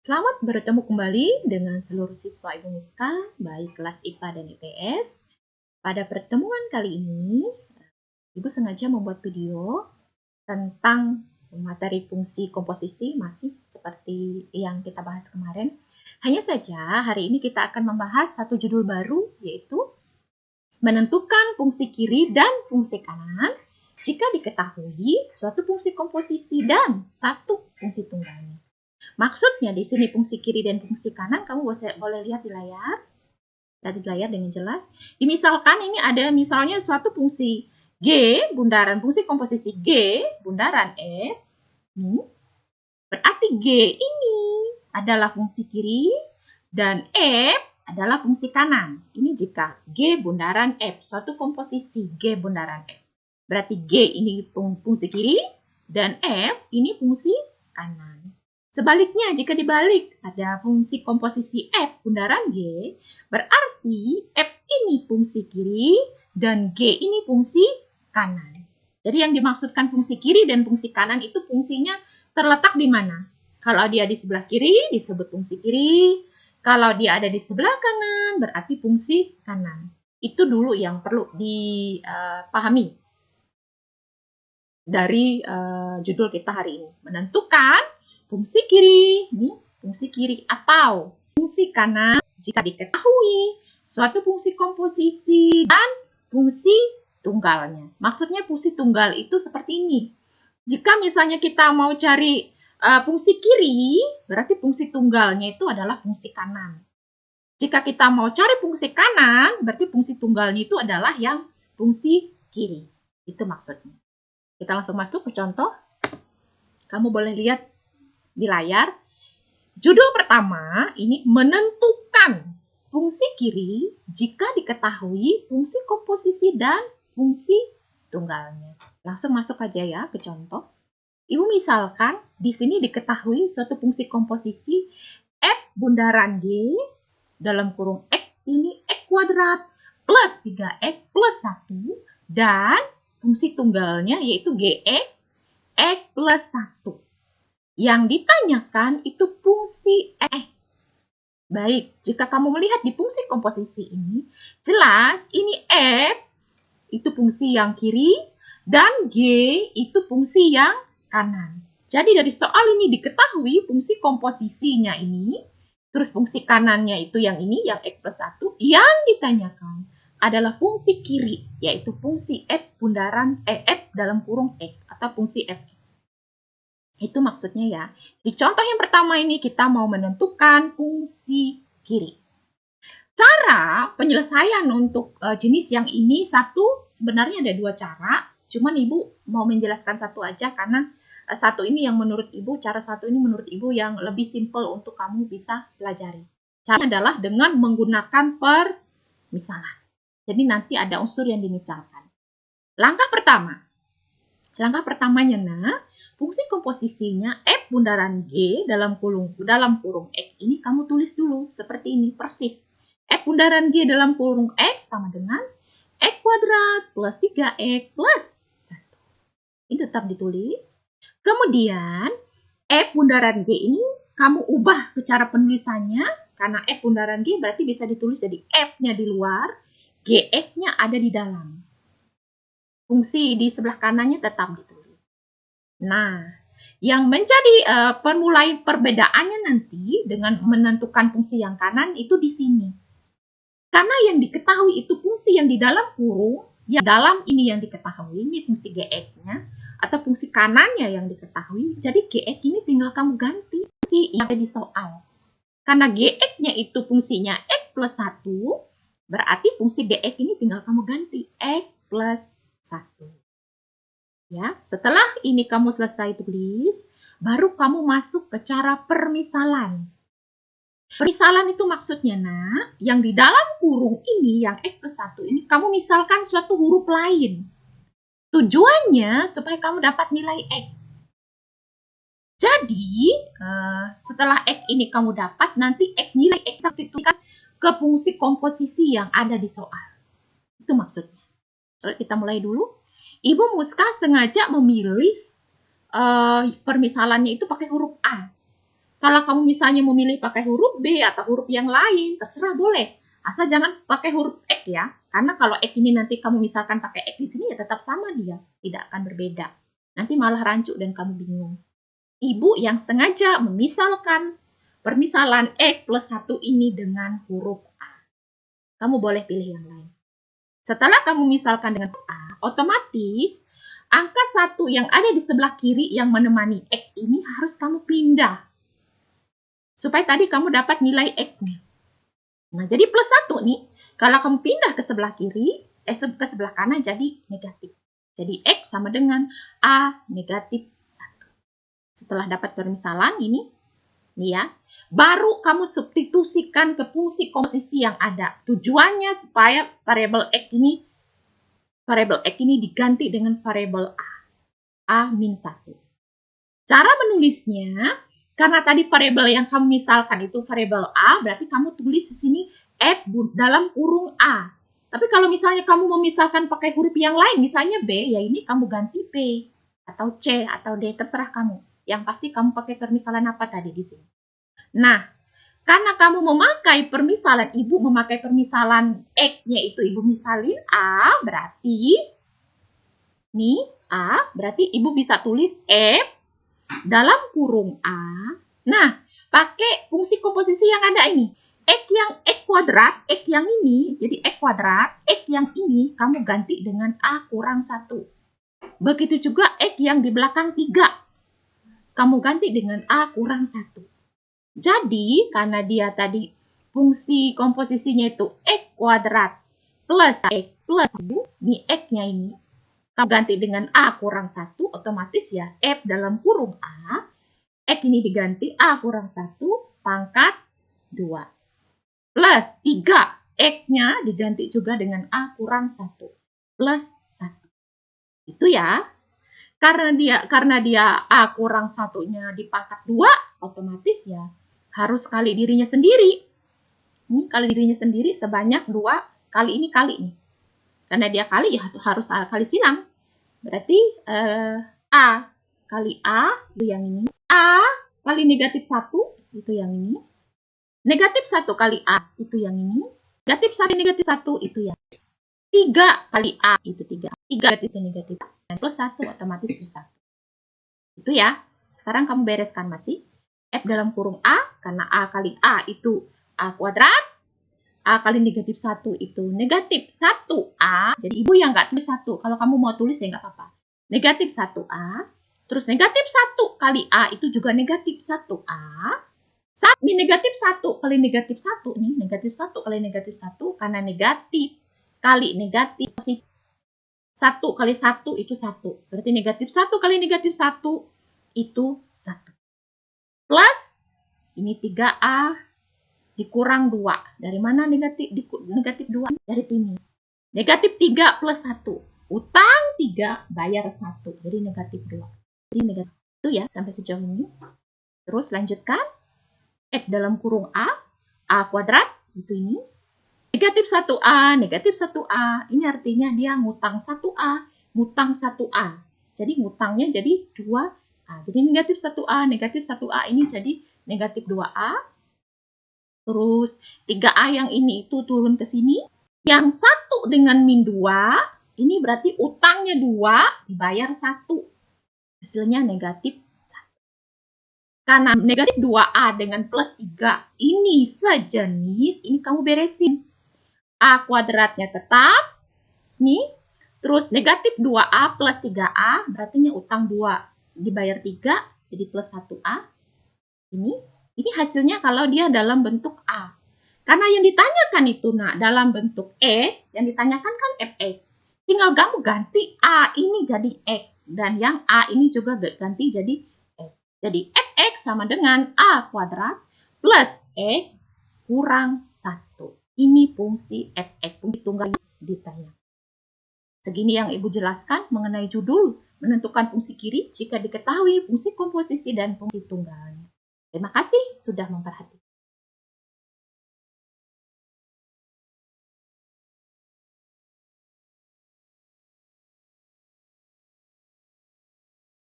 Selamat bertemu kembali dengan seluruh siswa Ibu Muska, baik kelas IPA dan IPS. Pada pertemuan kali ini, Ibu sengaja membuat video tentang materi fungsi komposisi, masih seperti yang kita bahas kemarin. Hanya saja hari ini kita akan membahas satu judul baru, yaitu menentukan fungsi kiri dan fungsi kanan jika diketahui suatu fungsi komposisi dan satu fungsi tunggalnya. Maksudnya di sini fungsi kiri dan fungsi kanan kamu boleh lihat di layar. Lihat di layar dengan jelas. Misalkan ini ada misalnya suatu fungsi G, bundaran fungsi komposisi G, bundaran F. Berarti G ini adalah fungsi kiri dan F adalah fungsi kanan. Ini jika G bundaran F, suatu komposisi G bundaran F. Berarti G ini fungsi kiri dan F ini fungsi kanan. Sebaliknya, jika dibalik ada fungsi komposisi F bundaran G, berarti F ini fungsi kiri dan G ini fungsi kanan. Jadi yang dimaksudkan fungsi kiri dan fungsi kanan itu fungsinya terletak di mana? Kalau dia di sebelah kiri disebut fungsi kiri, kalau dia ada di sebelah kanan berarti fungsi kanan. Itu dulu yang perlu dipahami dari judul kita hari ini. Menentukan fungsi kiri, ini fungsi kiri atau fungsi kanan jika diketahui suatu fungsi komposisi dan fungsi tunggalnya. Maksudnya fungsi tunggal itu seperti ini. Jika misalnya kita mau cari fungsi kiri, berarti fungsi tunggalnya itu adalah fungsi kanan. Jika kita mau cari fungsi kanan, berarti fungsi tunggalnya itu adalah yang fungsi kiri. Itu maksudnya. Kita langsung masuk ke contoh. Kamu boleh lihat di layar. Judul pertama ini menentukan fungsi kiri jika diketahui fungsi komposisi dan fungsi tunggalnya. Langsung masuk aja ya ke contoh. Ibu misalkan di sini diketahui suatu fungsi komposisi F bundaran G dalam kurung X ini X kuadrat plus 3X plus 1 dan fungsi tunggalnya yaitu GX X plus 1. Yang ditanyakan itu fungsi X. Baik, jika kamu melihat di fungsi komposisi ini, jelas ini F itu fungsi yang kiri dan G itu fungsi yang kanan. Jadi dari soal ini diketahui fungsi komposisinya ini, terus fungsi kanannya itu yang ini, yang X plus 1, yang ditanyakan adalah fungsi kiri, yaitu fungsi F bundaran F dalam kurung X atau fungsi F. Itu maksudnya ya. Di contoh yang pertama ini kita mau menentukan fungsi kiri. Cara penyelesaian untuk jenis yang ini sebenarnya ada dua cara. Cuman Ibu mau menjelaskan satu aja karena satu ini yang menurut Ibu, cara satu ini menurut Ibu yang lebih simple untuk kamu bisa pelajari. Caranya adalah dengan menggunakan permisalan. Jadi nanti ada unsur yang dimisalkan. Langkah pertamanya fungsi komposisinya F bundaran G dalam kurung X ini kamu tulis dulu seperti ini persis. F bundaran G dalam kurung X sama dengan X kuadrat plus 3X plus 1. Ini tetap ditulis. Kemudian F bundaran G ini kamu ubah ke cara penulisannya karena F bundaran G berarti bisa ditulis jadi F-nya di luar, GX-nya ada di dalam. Fungsi di sebelah kanannya tetap ditulis. Nah, yang menjadi perbedaannya nanti dengan menentukan fungsi yang kanan itu di sini. Karena yang diketahui itu fungsi yang di dalam kurung, yang dalam ini yang diketahui, ini fungsi GX-nya, atau fungsi kanannya yang diketahui, jadi GX ini tinggal kamu ganti fungsi yang ada di soal. Karena GX-nya itu fungsinya X plus 1, berarti fungsi GX ini tinggal kamu ganti X plus 1. Ya, setelah ini kamu selesai tulis, baru kamu masuk ke cara permisalan. Permisalan itu maksudnya, yang di dalam kurung ini, yang X plus 1 ini, kamu misalkan suatu huruf lain. Tujuannya supaya kamu dapat nilai X. Jadi, setelah X ini kamu dapat, nanti nilai X substitusikan ke fungsi komposisi yang ada di soal. Itu maksudnya. Kita mulai dulu. Ibu Muska sengaja memilih permisalannya itu pakai huruf A. Kalau kamu misalnya memilih pakai huruf B atau huruf yang lain, terserah boleh. Asal jangan pakai huruf X ya. Karena kalau X ini nanti kamu misalkan pakai X di sini ya tetap sama dia. Tidak akan berbeda. Nanti malah rancu dan kamu bingung. Ibu yang sengaja memisalkan permisalan X plus 1 ini dengan huruf A. Kamu boleh pilih yang lain. Setelah kamu misalkan dengan A, otomatis angka 1 yang ada di sebelah kiri yang menemani X ini harus kamu pindah. Supaya tadi kamu dapat nilai X-nya. Nah, jadi plus 1 nih, kalau kamu pindah ke sebelah kiri, ke sebelah kanan jadi negatif. Jadi X sama dengan A negatif 1. Setelah dapat permisalan ini ya, baru kamu substitusikan ke fungsi komposisi yang ada. Tujuannya supaya variabel X ini diganti dengan variabel A min 1. Cara menulisnya, karena tadi variabel yang kamu misalkan itu variabel A, berarti kamu tulis di sini F dalam kurung A. Tapi kalau misalnya kamu memisalkan pakai huruf yang lain, misalnya B, ya ini kamu ganti B, atau C, atau D, terserah kamu. Yang pasti kamu pakai permisalan apa tadi di sini. Nah, karena kamu memakai permisalan, ibu memakai permisalan X-nya itu ibu misalin A, berarti nih A, berarti ibu bisa tulis F dalam kurung A. Nah, pakai fungsi komposisi yang ada ini. X kuadrat, X yang ini, jadi X kuadrat, X yang ini kamu ganti dengan A kurang 1. Begitu juga X yang di belakang 3. Kamu ganti dengan A kurang 1. Jadi, karena dia tadi fungsi komposisinya itu X kuadrat plus X plus 1, di X-nya ini, kamu ganti dengan A kurang 1, otomatis ya F dalam kurung A, X ini diganti A kurang 1 pangkat 2. Plus 3, X-nya diganti juga dengan A kurang 1 plus 1. Itu ya. Karena dia A kurang 1-nya di pangkat 2, otomatis ya harus kali dirinya sendiri. Ini kali dirinya sendiri sebanyak 2 kali ini kali nih. Karena dia kali ya harus kali silang. Berarti A kali A itu yang ini. A kali negatif 1 itu yang ini. Negatif 1 kali A itu yang ini. Negatif 1 negatif 1 itu yang 3 kali A itu 3. 3 negatif. Dan plus 1 otomatis plus 1. Itu ya. Sekarang kamu bereskan masih. F dalam kurung A, karena A kali A itu A kuadrat. A kali negatif 1 itu negatif 1A. Jadi ibu yang nggak tulis 1. Kalau kamu mau tulis ya nggak apa-apa. Negatif 1A. Terus negatif 1 kali A itu juga negatif 1A. Ini negatif 1 kali negatif 1 nih. Negatif 1 kali negatif 1 karena negatif kali negatif positif. 1 kali 1 itu 1. Berarti negatif 1 kali negatif 1 itu 1. Plus, ini 3A dikurang 2. Dari mana negatif 2? Dari sini. Negatif 3 plus 1. Utang 3, bayar 1. Jadi negatif 2. Jadi negatif itu ya sampai sejauh ini. Terus lanjutkan. F dalam kurung A kuadrat. Itu ini. Negatif 1A, negatif 1A. Ini artinya dia ngutang 1A, ngutang 1A. Jadi ngutangnya jadi 2A. Jadi negatif 1A, negatif 1A ini jadi negatif 2A. Terus 3A yang ini itu turun ke sini. Yang 1 dengan min 2, ini berarti utangnya 2, dibayar 1. Hasilnya negatif 1. Karena negatif 2A dengan plus 3 ini sejenis, ini kamu beresin. A kuadratnya tetap, nih, terus negatif 2A plus 3A, berarti utang 2 dibayar 3, jadi plus 1A. Ini hasilnya kalau dia dalam bentuk A. Karena yang ditanyakan itu, dalam bentuk E, yang ditanyakan kan Fx. Tinggal kamu ganti A ini jadi X, dan yang A ini juga ganti jadi X. Jadi Fx sama dengan A kuadrat plus X kurang 1. Ini fungsi Fx, fungsi tunggal ditanya. Segini yang Ibu jelaskan mengenai judul menentukan fungsi kiri jika diketahui fungsi komposisi dan fungsi tunggalnya. Terima kasih sudah memperhatikan.